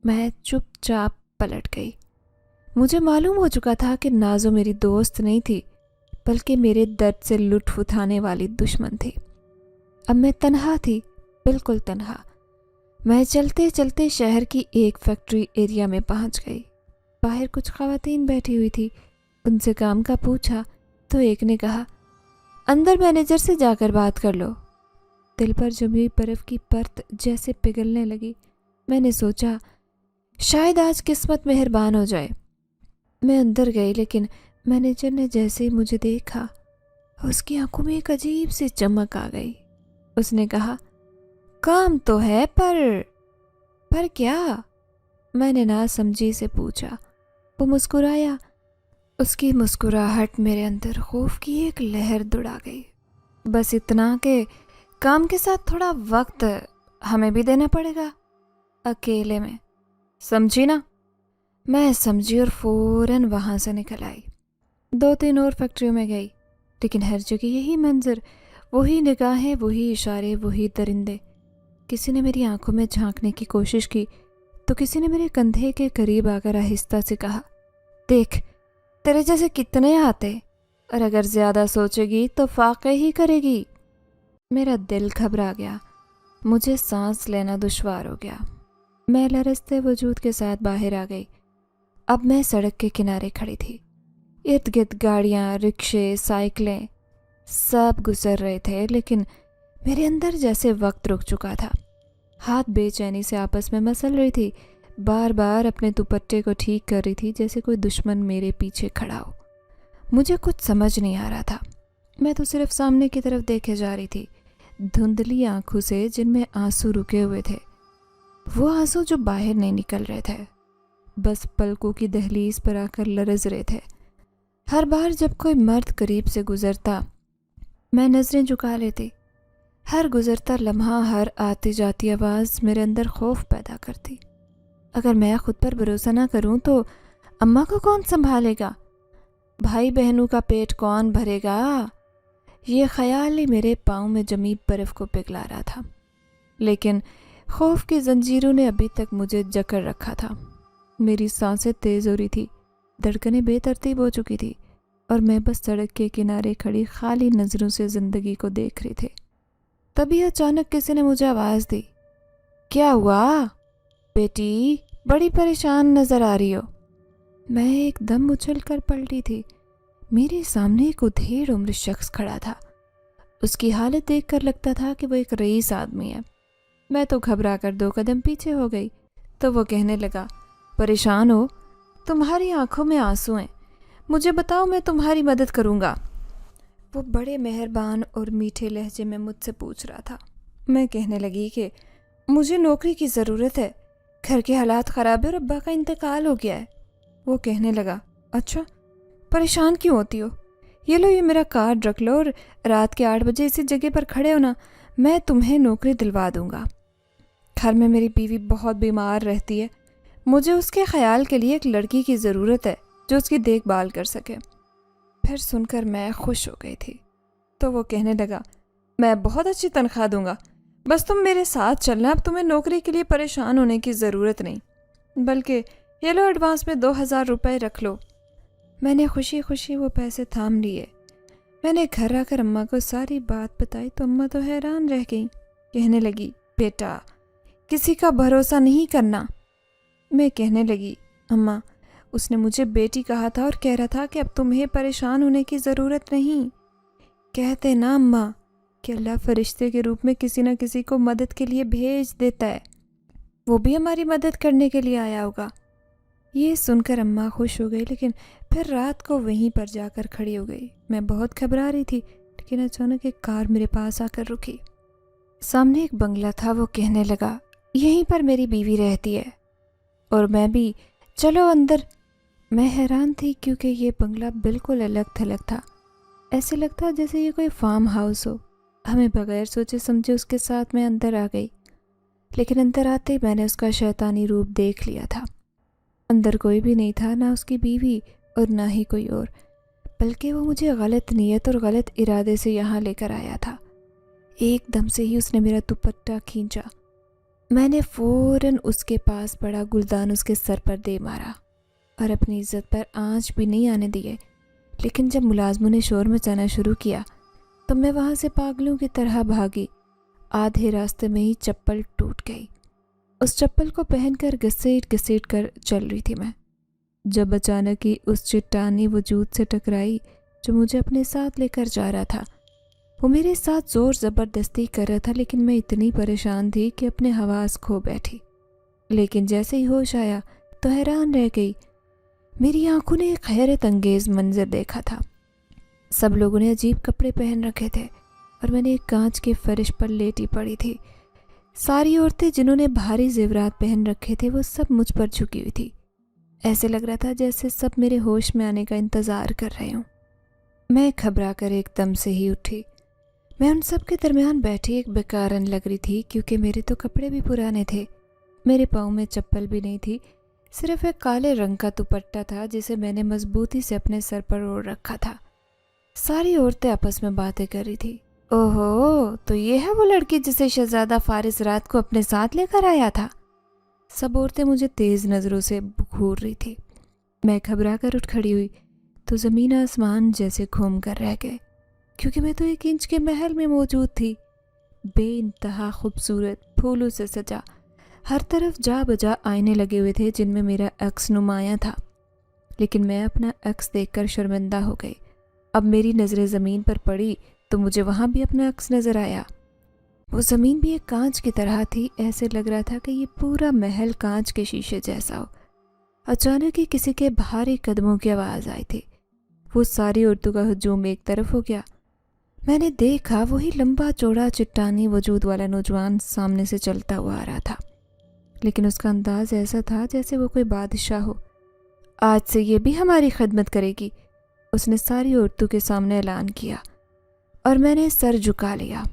میں چپ چاپ پلٹ گئی۔ مجھے معلوم ہو چکا تھا کہ نازو میری دوست نہیں تھی، بلکہ میرے درد سے لطف اٹھانے والی دشمن تھی۔ اب میں تنہا تھی، بالکل تنہا۔ میں چلتے چلتے شہر کی ایک فیکٹری ایریا میں پہنچ گئی۔ باہر کچھ خواتین بیٹھی ہوئی تھی، ان سے کام کا پوچھا تو ایک نے کہا اندر مینیجر سے جا کر بات کر لو۔ دل پر جمی برف کی پرت جیسے پگھلنے لگی۔ میں نے سوچا شاید آج قسمت مہربان ہو جائے۔ میں اندر گئی، لیکن مینیجر نے جیسے ہی مجھے دیکھا اس کی آنکھوں میں ایک عجیب سی چمک آ گئی۔ اس نے کہا کام تو ہے پر کیا؟ میں نے ناسمجھی سے پوچھا۔ وہ مسکرایا۔ اس کی مسکراہٹ میرے اندر خوف کی ایک لہر دوڑا گئی۔ بس اتنا کہ کام کے ساتھ تھوڑا وقت ہمیں بھی دینا پڑے گا، اکیلے میں، سمجھی نا؟ میں سمجھی اور فوراً وہاں سے نکل آئی۔ 2-3 اور فیکٹریوں میں گئی، لیکن ہر جگہ یہی منظر، وہی نگاہیں، وہی اشارے، وہی درندے۔ کسی نے میری آنکھوں میں جھانکنے کی کوشش کی تو کسی نے میرے کندھے کے قریب آ کر آہستہ سے کہا دیکھ تیرے جیسے کتنے آتے، اور اگر زیادہ سوچے گی تو فاقے ہی کرے گی۔ میرا دل گھبرا گیا، مجھے سانس لینا دشوار ہو گیا۔ میں لرزتے وجود کے ساتھ باہر آ گئی۔ اب میں سڑک کے کنارے کھڑی تھی۔ ارد گرد گاڑیاں، رکشے، سائیکلیں سب گزر رہے تھے، لیکن میرے اندر جیسے وقت رک چکا تھا۔ ہاتھ بے چینی سے آپس میں مسل رہی تھی، بار بار اپنے دوپٹے کو ٹھیک کر رہی تھی جیسے کوئی دشمن میرے پیچھے کھڑا ہو۔ مجھے کچھ سمجھ نہیں آ رہا تھا، میں تو صرف سامنے کی طرف دیکھے جا رہی تھی، دھندلی آنکھوں سے جن میں آنسو رکے ہوئے تھے، وہ آنسو جو باہر نہیں نکل رہے تھے، بس پلکوں کی دہلیز پر آ کر لرز رہے تھے۔ ہر بار جب کوئی مرد قریب سے گزرتا میں نظریں جھکا لیتی۔ ہر گزرتا لمحہ، ہر آتی جاتی آواز میرے اندر خوف پیدا کرتی۔ اگر میں خود پر بھروسہ نہ کروں تو اماں کو کون سنبھالے گا؟ بھائی بہنوں کا پیٹ کون بھرے گا؟ یہ خیال ہی میرے پاؤں میں جمی برف کو پگھلا رہا تھا، لیکن خوف کی زنجیروں نے ابھی تک مجھے جکڑ رکھا تھا۔ میری سانسیں تیز ہو رہی تھی، دھڑکنیں بے ترتیب ہو چکی تھی، اور میں بس سڑک کے کنارے کھڑی خالی نظروں سے زندگی کو دیکھ رہی تھی۔ تبھی اچانک کسی نے مجھے آواز دی، کیا ہوا بیٹی؟ بڑی پریشان نظر آ رہی ہو۔ میں ایک دم اچھل کر پلٹی تھی۔ میرے سامنے ایک ادھیڑ عمر شخص کھڑا تھا۔ اس کی حالت دیکھ کر لگتا تھا کہ وہ ایک رئیس آدمی ہے۔ میں تو گھبرا کر 2 قدم پیچھے ہو گئی تو وہ کہنے لگا، پریشان ہو؟ تمہاری آنکھوں میں آنسو ہیں، مجھے بتاؤ، میں تمہاری مدد کروں گا۔ وہ بڑے مہربان اور میٹھے لہجے میں مجھ سے پوچھ رہا تھا۔ میں کہنے لگی کہ مجھے نوکری کی ضرورت ہے، گھر کے حالات خراب ہیں اور ابا کا انتقال ہو گیا ہے۔ وہ کہنے لگا، اچھا پریشان کیوں ہوتی ہو؟ یہ لو، یہ میرا کارڈ رکھ لو، اور رات کے 8 بجے اسی جگہ پر کھڑے ہونا، میں تمہیں نوکری دلوا دوں گا۔ گھر میں میری بیوی بہت بیمار رہتی ہے، مجھے اس کے خیال کے لیے ایک لڑکی کی ضرورت ہے جو اس کی دیکھ بھال کر سکے۔ پھر سن کر میں خوش ہو گئی تھی تو وہ کہنے لگا، میں بہت اچھی تنخواہ دوں گا، بس تم میرے ساتھ چلنا، اب تمہیں نوکری کے لیے پریشان ہونے کی ضرورت نہیں، بلکہ یہ لو ایڈوانس میں 2000 روپے رکھ لو۔ میں نے خوشی خوشی وہ پیسے تھام لیے۔ میں نے گھر آ کر اماں کو ساری بات بتائی تو اماں تو حیران رہ گئیں، کہنے لگی، بیٹا کسی کا بھروسہ نہیں کرنا۔ میں کہنے لگی، اماں اس نے مجھے بیٹی کہا تھا اور کہہ رہا تھا کہ اب تمہیں پریشان ہونے کی ضرورت نہیں۔ کہتے نا اماں کہ اللہ فرشتے کے روپ میں کسی نہ کسی کو مدد کے لیے بھیج دیتا ہے، وہ بھی ہماری مدد کرنے کے لیے آیا ہوگا۔ یہ سن کر اماں خوش ہو گئی، لیکن پھر رات کو وہیں پر جا کر کھڑی ہو گئی۔ میں بہت گھبرا رہی تھی، لیکن اچانک ایک کار میرے پاس آ کر رکی۔ سامنے ایک بنگلہ تھا، وہ کہنے لگا، یہیں پر میری بیوی رہتی ہے، اور میں بھی، چلو اندر۔ میں حیران تھی کیونکہ یہ بنگلہ بالکل الگ تھلگ تھا، ایسے لگتا جیسے یہ کوئی فارم ہاؤس ہو۔ ہمیں بغیر سوچے سمجھے اس کے ساتھ میں اندر آ گئی، لیکن اندر آتے ہی میں نے اس کا شیطانی روپ دیکھ لیا تھا۔ اندر کوئی بھی نہیں تھا، نہ اس کی بیوی اور نہ ہی کوئی اور، بلکہ وہ مجھے غلط نیت اور غلط ارادے سے یہاں لے کر آیا تھا۔ ایک دم سے ہی اس نے میرا دوپٹہ کھینچا۔ میں نے فوراً اس کے پاس پڑا گلدان اس کے سر پر دے مارا اور اپنی عزت پر آنچ بھی نہیں آنے دیے۔ لیکن جب ملازموں نے شور مچانا شروع کیا تو میں وہاں سے پاگلوں کی طرح بھاگی۔ آدھے راستے میں ہی چپل ٹوٹ گئی۔ اس چپل کو پہن کر گھسیٹ گھسیٹ کر چل رہی تھی میں، جب اچانک ہی اس چٹانی وجود سے ٹکرائی جو مجھے اپنے ساتھ لے کر جا رہا تھا۔ وہ میرے ساتھ زور زبردستی کر رہا تھا، لیکن میں اتنی پریشان تھی کہ اپنے حواس کھو بیٹھی۔ لیکن جیسے ہی ہوش آیا تو حیران رہ گئی۔ میری آنکھوں نے ایک حیرت انگیز منظر دیکھا تھا۔ سب لوگوں نے عجیب کپڑے پہن رکھے تھے اور میں نے ایک کانچ کے فرش پر لیٹی پڑی تھی۔ ساری عورتیں جنہوں نے بھاری زیورات پہن رکھے تھے وہ سب مجھ پر جھکی ہوئی تھی۔ ایسے لگ رہا تھا جیسے سب میرے ہوش میں آنے کا انتظار کر رہے ہوں۔ میں گھبرا کر ایک دم سے ہی اٹھی۔ میں ان سب کے درمیان بیٹھی ایک بیکارن لگ رہی تھی، کیونکہ میرے تو کپڑے بھی پرانے تھے، میرے پاؤں میں چپل بھی نہیں تھی، صرف ایک کالے رنگ کا دوپٹہ تھا جسے میں نے مضبوطی سے اپنے سر پر اوڑھ رکھا تھا۔ ساری عورتیں آپس میں باتیں کر رہی تھی۔ اوہو، تو یہ ہے وہ لڑکی جسے شہزادہ فارس رات کو اپنے ساتھ لے کر آیا تھا۔ سب عورتیں مجھے تیز نظروں سے گھور رہی تھی۔ میں گھبرا کر اٹھ کھڑی ہوئی تو زمین آسمان جیسے گھوم کر رہ گئے، کیونکہ میں تو ایک انچ کے محل میں موجود تھی، بے انتہا خوبصورت، پھولوں سے سجا، ہر طرف جا بجا آئینے لگے ہوئے تھے جن میں میرا عکس نمایاں تھا۔ لیکن میں اپنا عکس دیکھ کر شرمندہ ہو گئی۔ اب میری نظریں زمین پر پڑی تو مجھے وہاں بھی اپنا عکس نظر آیا۔ وہ زمین بھی ایک کانچ کی طرح تھی، ایسے لگ رہا تھا کہ یہ پورا محل کانچ کے شیشے جیسا ہو۔ اچانک ہی کسی کے بھاری قدموں کی آواز آئی تھی۔ وہ ساری عورتوں کا ہجوم ایک طرف ہو گیا۔ میں نے دیکھا وہی لمبا چوڑا چٹانی وجود والا نوجوان سامنے سے چلتا ہوا آ رہا تھا، لیکن اس کا انداز ایسا تھا جیسے وہ کوئی بادشاہ ہو۔ آج سے یہ بھی ہماری خدمت کرے گی، اس نے ساری عورتوں کے سامنے اعلان کیا، اور میں نے سر جھکا لیا۔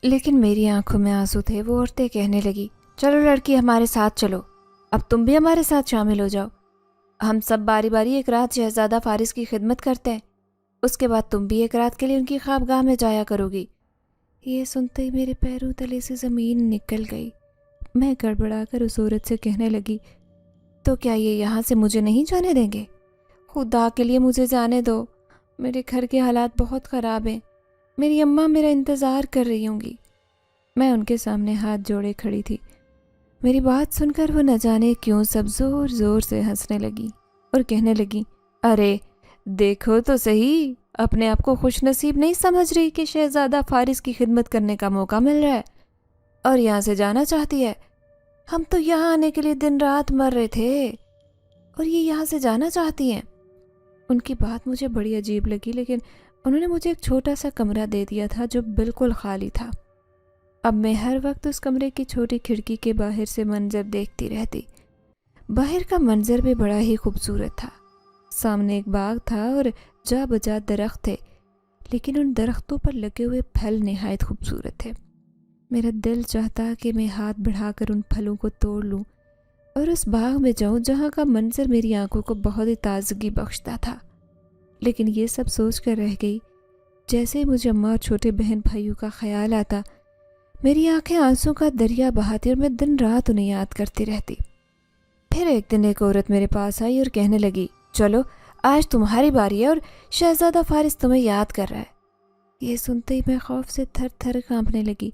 لیکن میری آنکھوں میں آنسو تھے۔ وہ عورتیں کہنے لگی، چلو لڑکی ہمارے ساتھ چلو، اب تم بھی ہمارے ساتھ شامل ہو جاؤ، ہم سب باری باری ایک رات شہزادہ فارس کی خدمت کرتے ہیں، اس کے بعد تم بھی ایک رات کے لیے ان کی خوابگاہ میں جایا کرو گی۔ یہ سنتے ہی میرے پیروں تلے سے زمین نکل گئی۔ میں گڑبڑا کر اس عورت سے کہنے لگی، تو کیا یہ یہاں سے مجھے نہیں جانے دیں گے؟ خدا کے لیے مجھے جانے دو، میرے گھر کے حالات بہت خراب ہیں، میری اماں میرا انتظار کر رہی ہوں گی۔ میں ان کے سامنے ہاتھ جوڑے کھڑی تھی۔ میری بات سن کر وہ نہ جانے کیوں سب زور زور سے ہنسنے لگی اور کہنے لگی، ارے دیکھو تو صحیح، اپنے آپ کو خوش نصیب نہیں سمجھ رہی کہ شہزادہ فارس کی خدمت کرنے کا موقع مل رہا ہے اور یہاں سے جانا چاہتی ہے؟ ہم تو یہاں آنے کے لیے دن رات مر رہے تھے اور یہ یہاں سے جانا چاہتی ہیں۔ ان کی بات مجھے بڑی عجیب لگی، لیکن انہوں نے مجھے ایک چھوٹا سا کمرہ دے دیا تھا جو بالکل خالی تھا۔ اب میں ہر وقت اس کمرے کی چھوٹی کھڑکی کے باہر سے منظر دیکھتی رہتی۔ باہر کا منظر بھی بڑا ہی خوبصورت تھا۔ سامنے ایک باغ تھا اور جا بجا درخت تھے، لیکن ان درختوں پر لگے ہوئے پھل نہایت خوبصورت تھے۔ میرا دل چاہتا کہ میں ہاتھ بڑھا کر ان پھلوں کو توڑ لوں اور اس باغ میں جاؤں جہاں کا منظر میری آنکھوں کو بہت ہی تازگی بخشتا تھا، لیکن یہ سب سوچ کر رہ گئی۔ جیسے ہی مجھے اماں اور چھوٹے بہن بھائیوں کا خیال آتا، میری آنکھیں آنسوں کا دریا بہاتی اور میں دن رات انہیں یاد کرتی رہتی۔ پھر ایک دن ایک عورت میرے پاس آئی اور کہنے لگی، چلو آج تمہاری باری ہے اور شہزادہ فارس تمہیں یاد کر رہا ہے۔ یہ سنتے ہی میں خوف سے تھر تھر کانپنے لگی۔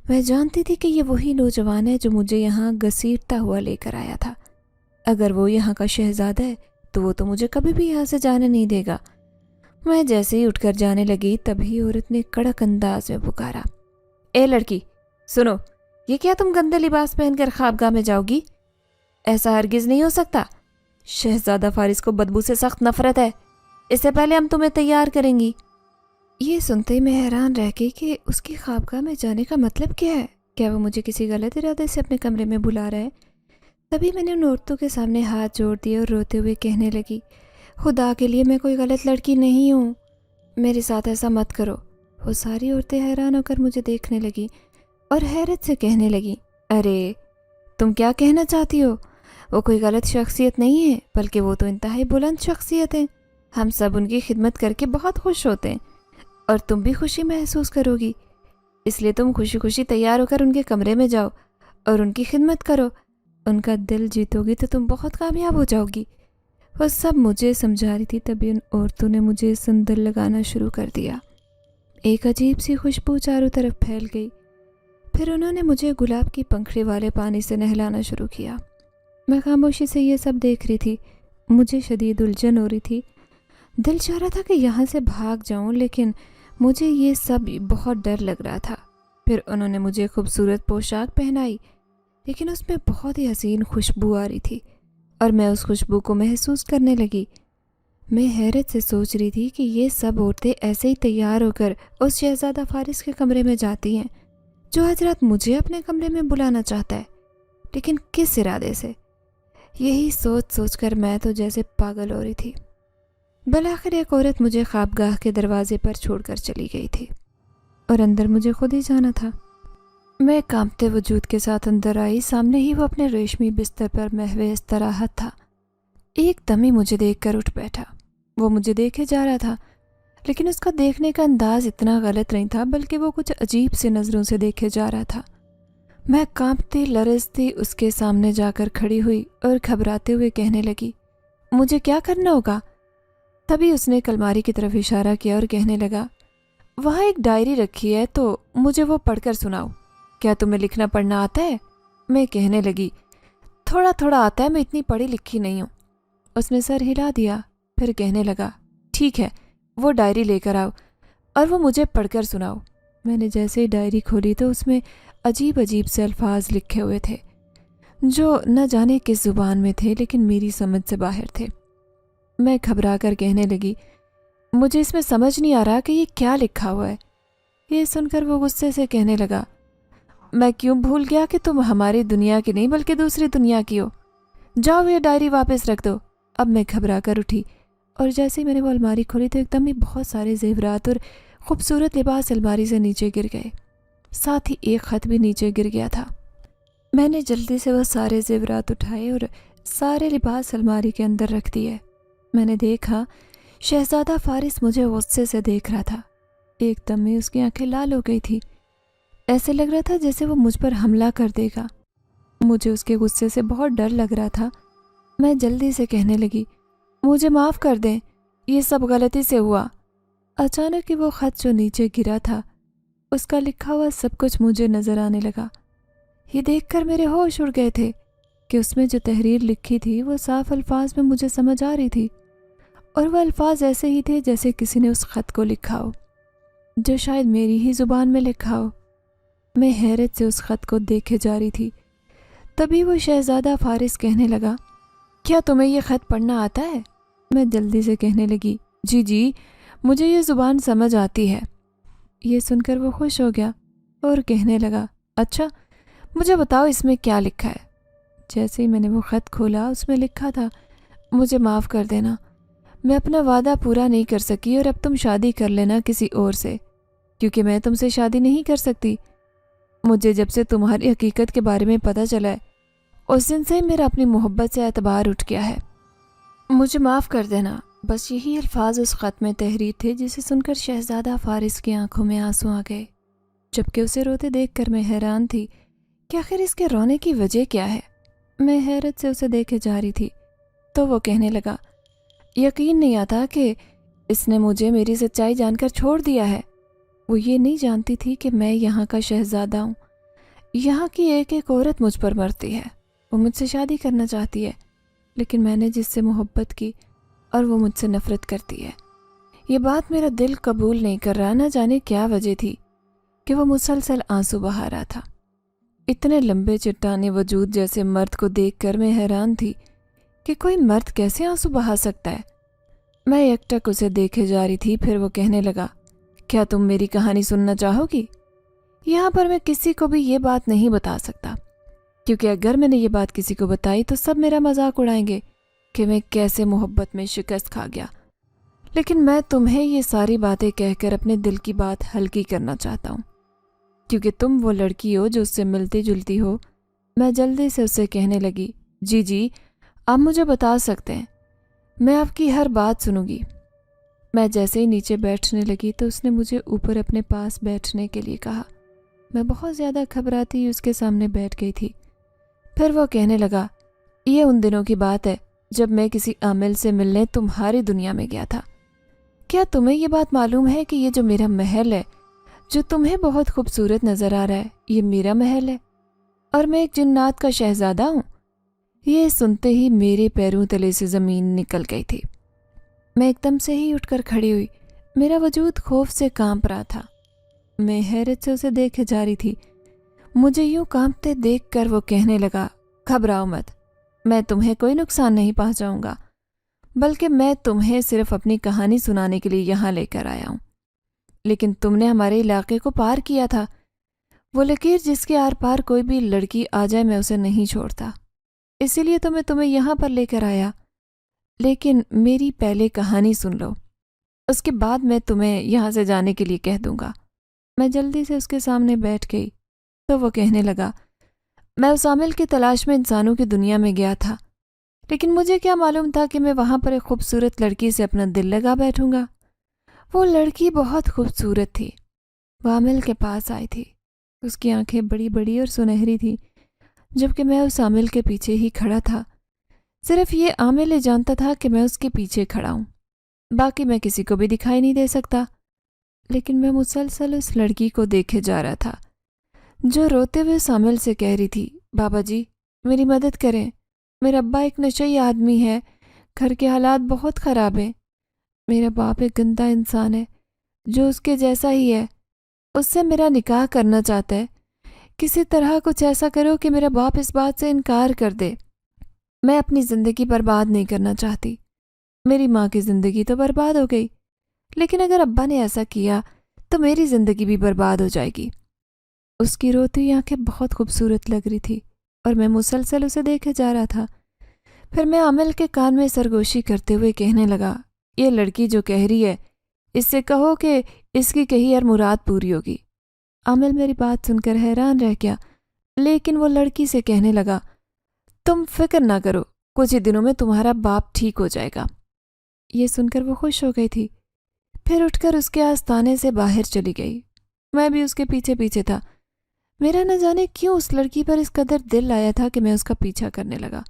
میں جانتی تھی کہ یہ وہی نوجوان ہے جو مجھے یہاں گھسیٹتا ہوا لے کر آیا تھا۔ اگر وہ یہاں کا شہزادہ ہے تو وہ تو مجھے کبھی بھی یہاں سے جانے نہیں دے گا۔ میں جیسے ہی اٹھ کر جانے لگی تبھی عورت نے کڑک انداز میں پکارا، اے لڑکی سنو، یہ کیا تم گندے لباس پہن کر خوابگاہ میں جاؤ گی؟ ایسا ہرگز نہیں ہو سکتا۔ شہزادہ فارس کو بدبو سے سخت نفرت ہے، اس سے پہلے ہم تمہیں تیار کریں گی۔ یہ سنتے ہی میں حیران رہ گئی کہ اس کی خوابگاہ میں جانے کا مطلب کیا ہے؟ کیا وہ مجھے کسی غلط ارادے سے اپنے کمرے میں بلا رہا ہے؟ تبھی میں نے ان عورتوں کے سامنے ہاتھ جوڑ دیے اور روتے ہوئے کہنے لگی، خدا کے لیے میں کوئی غلط لڑکی نہیں ہوں، میرے ساتھ ایسا مت کرو۔ وہ ساری عورتیں حیران ہو کر مجھے دیکھنے لگی اور حیرت سے کہنے لگی، ارے تم کیا کہنا چاہتی ہو؟ وہ کوئی غلط شخصیت نہیں ہے، بلکہ وہ تو انتہائی بلند شخصیت ہے۔ ہم سب ان کی خدمت کر کے بہت خوش ہوتے ہیں اور تم بھی خوشی محسوس کرو گی، اس لیے تم خوشی خوشی تیار ہو کر ان کے کمرے میں جاؤ اور ان کی خدمت کرو۔ ان کا دل جیتو گی تو تم بہت کامیاب ہو جاؤ گی۔ وہ سب مجھے سمجھا رہی تھی، تبھی ان عورتوں نے مجھے سندر لگانا شروع کر دیا۔ ایک عجیب سی خوشبو چاروں طرف پھیل گئی۔ پھر انہوں نے مجھے گلاب کی پنکھڑی والے پانی سے نہلانا شروع کیا۔ میں خاموشی سے یہ سب دیکھ رہی تھی۔ مجھے شدید الجھن ہو رہی تھی۔ دل چاہ رہا تھا کہ یہاں سے بھاگ جاؤں، لیکن مجھے یہ سب بہت ڈر لگ رہا تھا۔ پھر انہوں نے مجھے خوبصورت پوشاک پہنائی، لیکن اس میں بہت ہی حسین خوشبو آ رہی تھی اور میں اس خوشبو کو محسوس کرنے لگی۔ میں حیرت سے سوچ رہی تھی کہ یہ سب عورتیں ایسے ہی تیار ہو کر اس شہزادہ فارس کے کمرے میں جاتی ہیں جو آج رات مجھے اپنے کمرے میں بلانا چاہتا ہے، لیکن کس ارادے سے؟ یہی سوچ سوچ کر میں تو جیسے پاگل ہو رہی تھی۔ بالآخر ایک عورت مجھے خوابگاہ کے دروازے پر چھوڑ کر چلی گئی تھی اور اندر مجھے خود ہی جانا تھا۔ میں کانپتے وجود کے ساتھ اندر آئی۔ سامنے ہی وہ اپنے ریشمی بستر پر محو استراحت تھا۔ ایک دم ہی مجھے دیکھ کر اٹھ بیٹھا۔ وہ مجھے دیکھے جا رہا تھا، لیکن اس کا دیکھنے کا انداز اتنا غلط نہیں تھا، بلکہ وہ کچھ عجیب سی نظروں سے دیکھے جا رہا تھا۔ میں کانپتی لرزتی اس کے سامنے جا کر کھڑی ہوئی اور گھبراتے ہوئے کہنے لگی، مجھے کیا کرنا ہوگا؟ تبھی اس نے الماری کی طرف اشارہ کیا اور کہنے لگا، وہاں ایک ڈائری رکھی ہے، تو مجھے وہ پڑھ کر سناؤ۔ کیا تمہیں لکھنا پڑھنا آتا ہے؟ میں کہنے لگی، تھوڑا تھوڑا آتا ہے، میں اتنی پڑھی لکھی نہیں ہوں۔ اس نے سر ہلا دیا، پھر کہنے لگا، ٹھیک ہے، وہ ڈائری لے کر آؤ اور وہ مجھے پڑھ کر سناؤ۔ میں نے جیسے ہی ڈائری کھولی تو اس میں عجیب عجیب سے الفاظ لکھے ہوئے تھے جو نہ جانے کس زبان میں تھے، لیکن میری سمجھ سے باہر تھے۔ میں گھبرا کر کہنے لگی، مجھے اس میں سمجھ نہیں آ رہا کہ یہ کیا لکھا ہوا ہے۔ یہ سن کر وہ غصے سے کہنے لگا، میں کیوں بھول گیا کہ تم ہماری دنیا کی نہیں بلکہ دوسری دنیا کی ہو۔ جاؤ یہ ڈائری واپس رکھ دو۔ اب میں گھبرا کر اٹھی اور جیسے ہی میں نے وہ الماری کھولی تو ایک دم ہی بہت سارے زیورات اور خوبصورت لباس الماری سے نیچے گر گئے، ساتھ ہی ایک خط بھی نیچے گر گیا تھا۔ میں نے جلدی سے وہ سارے زیورات اٹھائے اور سارے لباس الماری کے اندر رکھ دیے۔ میں نے دیکھا شہزادہ فارس مجھے غصے سے دیکھ رہا تھا۔ ایک دم میں اس کی آنکھیں لال ہو گئی تھی، ایسے لگ رہا تھا جیسے وہ مجھ پر حملہ کر دے گا۔ مجھے اس کے غصے سے بہت ڈر لگ رہا تھا۔ میں جلدی سے کہنے لگی، مجھے معاف کر دیں، یہ سب غلطی سے ہوا۔ اچانک ہی وہ خط جو نیچے گرا تھا، اس کا لکھا ہوا سب کچھ مجھے نظر آنے لگا۔ یہ دیکھ کر میرے ہوش اڑ گئے تھے کہ اس میں جو تحریر لکھی تھی وہ صاف الفاظ میں مجھے سمجھ آ رہی تھی، اور وہ الفاظ ایسے ہی تھے جیسے کسی نے اس خط کو لکھا ہو، جو شاید میری ہی زبان میں لکھا ہو۔ میں حیرت سے اس خط کو دیکھے جا رہی تھی۔ تبھی وہ شہزادہ فارس کہنے لگا، کیا تمہیں یہ خط پڑھنا آتا ہے؟ میں جلدی سے کہنے لگی، جی، مجھے یہ زبان سمجھ آتی ہے۔ یہ سن کر وہ خوش ہو گیا اور کہنے لگا، اچھا مجھے بتاؤ اس میں کیا لکھا ہے۔ جیسے ہی میں نے وہ خط کھولا اس میں لکھا تھا، مجھے معاف کر دینا، میں اپنا وعدہ پورا نہیں کر سکی اور اب تم شادی کر لینا کسی اور سے، کیونکہ میں تم سے شادی نہیں کر سکتی۔ مجھے جب سے تمہاری حقیقت کے بارے میں پتہ چلا ہے، اس دن سے میرا اپنی محبت سے اعتبار اٹھ گیا ہے۔ مجھے معاف کر دینا۔ بس یہی الفاظ اس خط میں تحریر تھے، جسے سن کر شہزادہ فارس کی آنکھوں میں آنسو آ گئے، جبکہ اسے روتے دیکھ کر میں حیران تھی کہ آخر اس کے رونے کی وجہ کیا ہے۔ میں حیرت سے اسے دیکھے جا رہی تھی تو وہ کہنے لگا، یقین نہیں آتا کہ اس نے مجھے میری سچائی جان کر چھوڑ دیا ہے۔ وہ یہ نہیں جانتی تھی کہ میں یہاں کا شہزادہ ہوں۔ یہاں کی ایک ایک عورت مجھ پر مرتی ہے۔ وہ مجھ سے شادی کرنا چاہتی ہے، لیکن میں نے جس سے محبت کی اور وہ مجھ سے نفرت کرتی ہے۔ یہ بات میرا دل قبول نہیں کر رہا، نہ جانے کیا وجہ تھی کہ وہ مسلسل آنسو بہا رہا تھا۔ اتنے لمبے چٹانے وجود جیسے مرد کو دیکھ کر میں حیران تھی کہ کوئی مرد کیسے آنسو بہا سکتا ہے۔ میں یک ٹک اسے دیکھے جا رہی تھی، پھر وہ کہنے لگا، کیا تم میری کہانی سننا چاہو گی؟ یہاں پر میں کسی کو بھی یہ بات نہیں بتا سکتا، کیونکہ اگر میں نے یہ بات کسی کو بتائی تو سب میرا مذاق اڑائیں گے کہ میں کیسے محبت میں شکست کھا گیا۔ لیکن میں تمہیں یہ ساری باتیں کہہ کر اپنے دل کی بات ہلکی کرنا چاہتا ہوں، کیونکہ تم وہ لڑکی ہو جو اس سے ملتی جلتی ہو۔ میں جلدی سے اسے کہنے لگی، جی، آپ مجھے بتا سکتے ہیں، میں آپ کی ہر بات سنوں گی۔ میں جیسے ہی نیچے بیٹھنے لگی تو اس نے مجھے اوپر اپنے پاس بیٹھنے کے لیے کہا۔ میں بہت زیادہ گھبراتی اس کے سامنے بیٹھ گئی تھی۔ پھر وہ کہنے لگا، یہ ان دنوں کی بات ہے جب میں کسی عامل سے ملنے تمہاری دنیا میں گیا تھا۔ کیا تمہیں یہ بات معلوم ہے کہ یہ جو میرا محل ہے، جو تمہیں بہت خوبصورت نظر آ رہا ہے، یہ میرا محل ہے اور میں ایک جنات کا شہزادہ ہوں؟ یہ سنتے ہی میرے پیروں تلے سے زمین نکل گئی تھی۔ میں ایک دم سے ہی اٹھ کر کھڑی ہوئی، میرا وجود خوف سے کانپ رہا تھا۔ میں حیرت سے اسے دیکھے جا رہی تھی۔ مجھے یوں کانپتے دیکھ کر وہ کہنے لگا، گھبراؤ مت، میں تمہیں کوئی نقصان نہیں پہنچاؤں گا، بلکہ میں تمہیں صرف اپنی کہانی سنانے کے لیے یہاں لے کر آیا ہوں۔ لیکن تم نے ہمارے علاقے کو پار کیا تھا، وہ لکیر جس کے آر پار کوئی بھی لڑکی آ جائے میں اسے نہیں چھوڑتا، اسی لیے تو میں تمہیں یہاں پر لے کر آیا۔ لیکن میری پہلے کہانی سن لو، اس کے بعد میں تمہیں یہاں سے جانے کے لیے کہہ دوں گا۔ میں جلدی سے اس کے سامنے بیٹھ گئی تو وہ کہنے لگا، میں اس عامل کی تلاش میں انسانوں کی دنیا میں گیا تھا، لیکن مجھے کیا معلوم تھا کہ میں وہاں پر ایک خوبصورت لڑکی سے اپنا دل لگا بیٹھوں گا۔ وہ لڑکی بہت خوبصورت تھی، وہ عامل کے پاس آئی تھی، اس کی آنکھیں بڑی بڑی اور سنہری تھی، جبکہ میں اس عامل کے پیچھے ہی کھڑا تھا۔ صرف یہ عامل ہی جانتا تھا کہ میں اس کے پیچھے کھڑا ہوں، باقی میں کسی کو بھی دکھائی نہیں دے سکتا۔ لیکن میں مسلسل اس لڑکی کو دیکھے جا رہا تھا جو روتے ہوئے اس عامل سے کہہ رہی تھی، بابا جی میری مدد کریں، میرا ابا ایک نشئی آدمی ہے، گھر کے حالات بہت خراب ہیں، میرا باپ ایک گندا انسان ہے جو اس کے جیسا ہی ہے، اس سے میرا نکاح کرنا چاہتا ہے، کسی طرح کچھ ایسا کرو کہ میرا باپ اس بات سے انکار کر دے۔ میں اپنی زندگی برباد نہیں کرنا چاہتی، میری ماں کی زندگی تو برباد ہو گئی، لیکن اگر ابا نے ایسا کیا تو میری زندگی بھی برباد ہو جائے گی۔ اس کی روتی ہوئی آنکھیں بہت خوبصورت لگ رہی تھی اور میں مسلسل اسے دیکھے جا رہا تھا۔ پھر میں عامل کے کان میں سرگوشی کرتے ہوئے کہنے لگا، یہ لڑکی جو کہہ رہی ہے اس سے کہو کہ اس کی کہی ہر مراد پوری ہوگی۔ عامل میری بات سن کر حیران رہ گیا، لیکن وہ لڑکی سے کہنے لگا، تم فکر نہ کرو، کچھ ہی دنوں میں تمہارا باپ ٹھیک ہو جائے گا۔ یہ سن کر وہ خوش ہو گئی تھی، پھر اٹھ کر اس کے آستانے سے باہر چلی گئی۔ میں بھی اس کے پیچھے پیچھے تھا۔ میرا نہ جانے کیوں اس لڑکی پر اس قدر دل آیا تھا کہ میں اس کا پیچھا کرنے لگا۔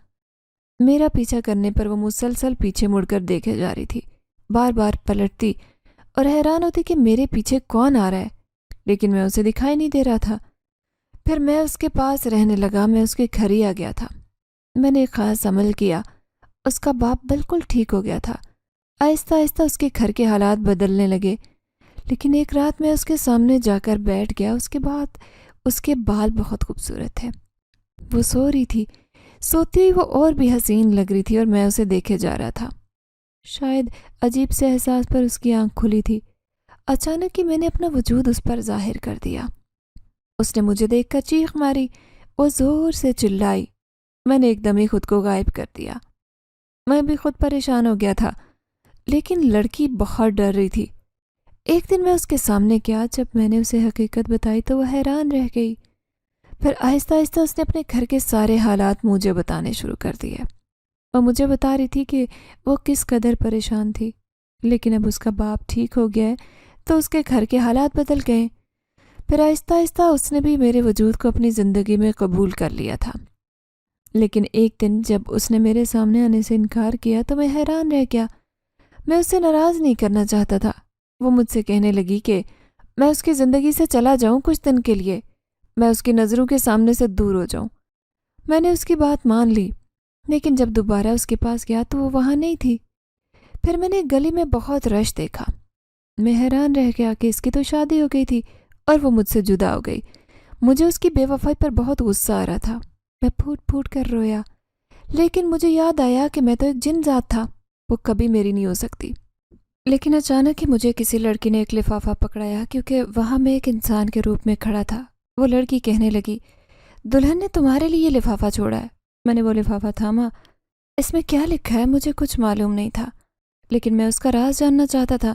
میرا پیچھا کرنے پر وہ مسلسل پیچھے مڑ کر دیکھے جا رہی تھی، بار بار پلٹتی اور حیران ہوتی کہ میرے پیچھے کون آ رہا ہے، لیکن میں اسے دکھائی نہیں دے رہا تھا۔ پھر میں اس کے پاس رہنے لگا، میں اس کے گھر ہی آ گیا تھا۔ میں نے ایک خاص عمل کیا، اس کا باپ بالکل ٹھیک ہو گیا تھا۔ آہستہ آہستہ اس کے گھر کے حالات بدلنے لگے، لیکن ایک رات میں اس کے سامنے جا کر بیٹھ گیا۔ اس کے بعد اس کے بال بہت خوبصورت تھے، وہ سو رہی تھی، سوتی ہوئی وہ اور بھی حسین لگ رہی تھی اور میں اسے دیکھے جا رہا تھا۔ شاید عجیب سے احساس پر اس کی آنکھ کھلی تھی، اچانک ہی میں نے اپنا وجود اس پر ظاہر کر دیا۔ اس نے مجھے دیکھ کر چیخ ماری، وہ زور سے چلائی، میں نے ایک دم ہی خود کو غائب کر دیا۔ میں بھی خود پریشان ہو گیا تھا، لیکن لڑکی بہت ڈر رہی تھی۔ ایک دن میں اس کے سامنے گیا، جب میں نے اسے حقیقت بتائی تو وہ حیران رہ گئی۔ پھر آہستہ آہستہ اس نے اپنے گھر کے سارے حالات مجھے بتانے شروع کر دیے۔ وہ مجھے بتا رہی تھی کہ وہ کس قدر پریشان تھی، لیکن اب اس کا باپ ٹھیک ہو گیا ہے تو اس کے گھر کے حالات بدل گئے۔ پھر آہستہ آہستہ اس نے بھی میرے وجود کو اپنی زندگی میں قبول کر لیا تھا۔ لیکن ایک دن جب اس نے میرے سامنے آنے سے انکار کیا تو میں حیران رہ گیا۔ میں اسے ناراض نہیں کرنا چاہتا تھا۔ وہ مجھ سے کہنے لگی کہ میں اس کی زندگی سے چلا جاؤں کچھ دن کے لیے، میں اس کی نظروں کے سامنے سے دور ہو جاؤں۔ میں نے اس کی بات مان لی، لیکن جب دوبارہ اس کے پاس گیا تو وہ وہاں نہیں تھی۔ پھر میں نے گلی میں بہت رش دیکھا۔ میں حیران رہ گیا کہ اس کی تو شادی ہو گئی تھی اور وہ مجھ سے جدا ہو گئی۔ مجھے اس کی بے وفائی پر بہت غصہ آ رہا تھا، میں پھوٹ پھوٹ کر رویا، لیکن مجھے یاد آیا کہ میں تو ایک جن ذات تھا، وہ کبھی میری نہیں ہو سکتی۔ لیکن اچانک ہی مجھے کسی لڑکی نے ایک لفافہ پکڑایا، کیونکہ وہاں میں ایک انسان کے روپ میں کھڑا تھا۔ وہ لڑکی کہنے لگی، دلہن نے تمہارے لیے یہ لفافہ چھوڑا ہے۔ میں نے وہ لفافہ تھاما، اس میں کیا لکھا ہے مجھے کچھ معلوم نہیں تھا، لیکن میں اس کا راز جاننا چاہتا تھا۔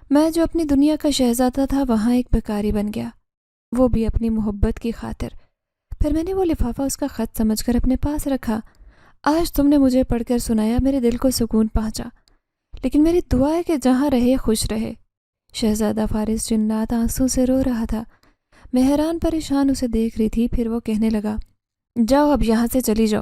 میں جو اپنی دنیا کا شہزادہ تھا وہاں ایک بیکاری بن گیا، وہ بھی اپنی محبت کی خاطر۔ پھر میں نے وہ لفافہ اس کا خط سمجھ کر اپنے پاس رکھا۔ آج تم نے مجھے پڑھ کر سنایا، میرے دل کو سکون پہنچا، لیکن میری دعا ہے کہ جہاں رہے خوش رہے۔ شہزادہ فارس جنات آنسو سے رو رہا تھا۔ میں حیران پریشان اسے دیکھ رہی تھی۔ پھر وہ کہنے لگا، جاؤ اب یہاں سے چلی جاؤ،